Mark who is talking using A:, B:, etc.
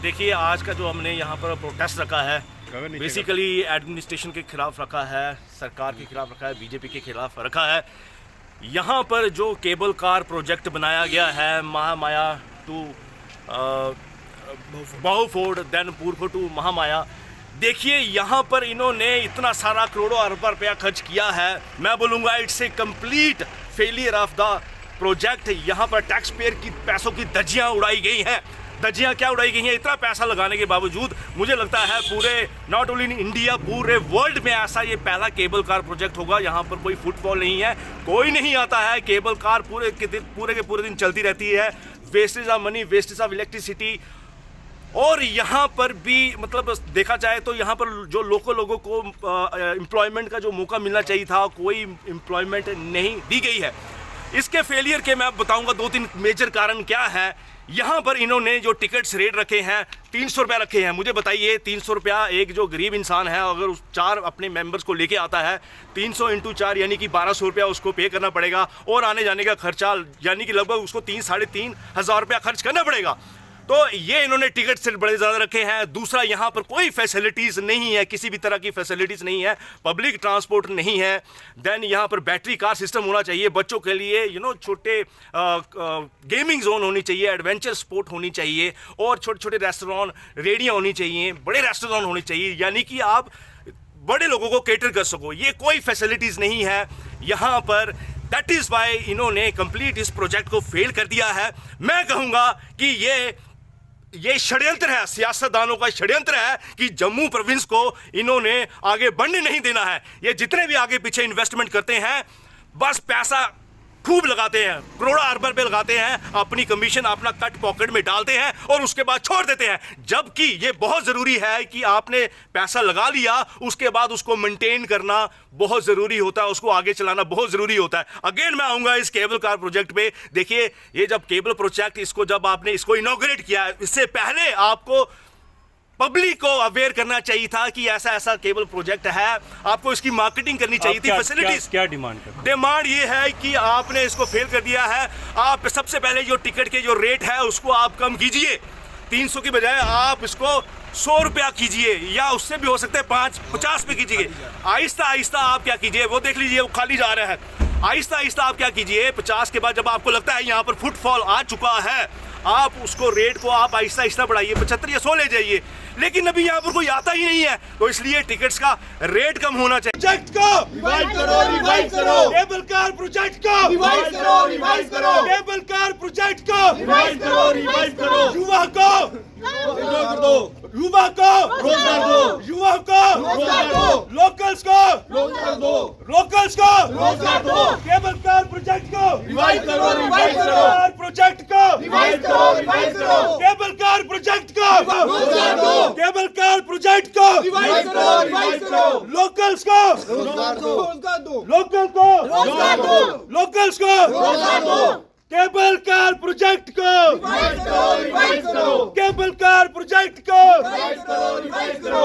A: देखिए, आज का जो हमने यहाँ पर प्रोटेस्ट रखा है बेसिकली एडमिनिस्ट्रेशन के खिलाफ रखा है, सरकार के खिलाफ रखा है, बीजेपी के खिलाफ रखा है। यहाँ पर जो केबल कार प्रोजेक्ट बनाया गया है महामाया टू बाहुफोर्ड देन पूर्व टू महामाया, देखिए यहाँ पर इन्होंने इतना सारा करोड़ों अरबों रुपया खर्च किया है। मैं बोलूँगा it's a complete failure of the project. यहाँ पर टैक्स पेयर की पैसों की धज्जियाँ उड़ाई गई हैं। धज्जियाँ क्या उड़ाई गई हैं? इतना पैसा लगाने के बावजूद मुझे लगता है पूरे नॉट ओनली इन इंडिया, पूरे वर्ल्ड में ऐसा ये पहला केबल कार प्रोजेक्ट होगा। यहाँ पर कोई फुटफॉल नहीं है, कोई नहीं आता है। केबल कार पूरे के पूरे दिन चलती रहती है। Wastage of money, wastage of electricity. और यहाँ पर भी मतलब देखा जाए तो यहाँ पर जो लोगों को एम्प्लॉयमेंट का जो मौका मिलना चाहिए था, कोई एम्प्लॉयमेंट नहीं दी गई है। इसके फेलियर के मैं बताऊंगा 2-3 मेजर कारण क्या है। यहाँ पर इन्होंने जो टिकट्स रेट रखे हैं 300 रुपया रखे हैं। मुझे बताइए 300 रुपया एक जो गरीब इंसान है अगर उस 4 अपने मेंबर्स को लेके आता है, 300 × 4 यानी कि 1200 रुपया उसको पे करना पड़ेगा। और आने जाने का खर्चा यानी कि लगभग उसको 3-3.5 हज़ार रुपया खर्च करना पड़ेगा। तो ये इन्होंने टिकट से बड़े ज़्यादा रखे हैं। दूसरा, यहाँ पर कोई फैसिलिटीज़ नहीं है, किसी भी तरह की फैसिलिटीज़ नहीं है, पब्लिक ट्रांसपोर्ट नहीं है। देन यहाँ पर बैटरी कार सिस्टम होना चाहिए बच्चों के लिए, छोटे गेमिंग जोन होनी चाहिए, एडवेंचर स्पोर्ट होनी चाहिए, और छोटे छोटे रेस्टोरेंट, रेडियाँ होनी चाहिए, बड़े रेस्टोरेंट होने चाहिए, यानी कि आप बड़े लोगों को केटर कर सको। ये कोई फैसिलिटीज़ नहीं है यहाँ पर। दैट इज़ वाई इन्होंने कंप्लीट इस प्रोजेक्ट को फेल कर दिया है। मैं कहूँगा कि ये षड्यंत्र है, सियासतदानों का षड्यंत्र है कि जम्मू प्रोविंस को इन्होंने आगे बढ़ने नहीं देना है। ये जितने भी आगे पीछे इन्वेस्टमेंट करते हैं बस पैसा खूब लगाते हैं, करोड़ों अरबों रुपए लगाते हैं, अपनी कमीशन अपना कट पॉकेट में डालते हैं और उसके बाद छोड़ देते हैं। जबकि ये बहुत ज़रूरी है कि आपने पैसा लगा लिया, उसके बाद उसको मेंटेन करना बहुत ज़रूरी होता है, उसको आगे चलाना बहुत ज़रूरी होता है। अगेन मैं आऊँगा इस केबल कार प्रोजेक्ट पे। देखिए, ये जब केबल प्रोजेक्ट जब आपने इसको इनॉग्रेट किया, इससे पहले आपको पब्लिक को अवेयर करना चाहिए था कि ऐसा ऐसा केबल प्रोजेक्ट है, आपको इसकी मार्केटिंग करनी चाहिए थी। फैसिलिटीज
B: क्या डिमांड कर?
A: डिमांड ये है कि आपने इसको फेल कर दिया है। आप सबसे पहले जो टिकट के जो रेट है उसको आप कम कीजिए, 300 की बजाय आप इसको 100 रुपया कीजिए, या उससे भी हो सकता है 50 पे कीजिए। आहिस्ता आहिस्ता आप क्या कीजिए, वो देख लीजिए वो खाली जा रहा है। आहिस्ता आहिस्ता आप क्या कीजिए, 50 के बाद जब आपको लगता है यहाँ पर फुटफॉल आ चुका है, आप उसको रेट को आप आहिस्ता आहिस्ता बढ़ाइए, 75 या 100 ले जाइए। लेकिन अभी यहाँ पर कोई आता ही नहीं है, तो इसलिए टिकट्स का रेट कम होना चाहिए। प्रोजेक्ट को
C: रिवाइव करो, रिवाइव करो।
A: केबल कार प्रोजेक्ट को
C: रिवाइव करो, रिवाइव करो।
A: केबल कार प्रोजेक्ट को
C: रिवाइव करो, रिवाइव करो।
A: युवा को
C: रोजगार दो,
A: युवा को
C: रोजगार दो,
A: युवा को
C: रोजगार दो,
A: लोकल्स को
C: रोजगार दो,
A: लोकल्स को
C: रोजगार दो।
A: केबल कार प्रोजेक्ट को
C: रिवाइव करो, रिवाइव करो।
A: कार प्रोजेक्ट को
C: रिवाइव करो, रिवाइव करो।
A: केबल कार प्रोजेक्ट को
C: रोजगार दो,
A: केबल कार प्रोजेक्ट को
C: रिवाइव करो, रिवाइव करो।
A: लोकल्स को
C: रोजगार दो, रोजगार दो,
A: लोकल को
C: रोजगार दो,
A: लोकल्स को
C: रोजगार दो।
A: केबल कार प्रोजेक्ट को
C: रिवाइव करो, रिवाइव करो।
A: केबल कार प्रोजेक्ट को
C: रिवाइव करो, रिवाइव करो।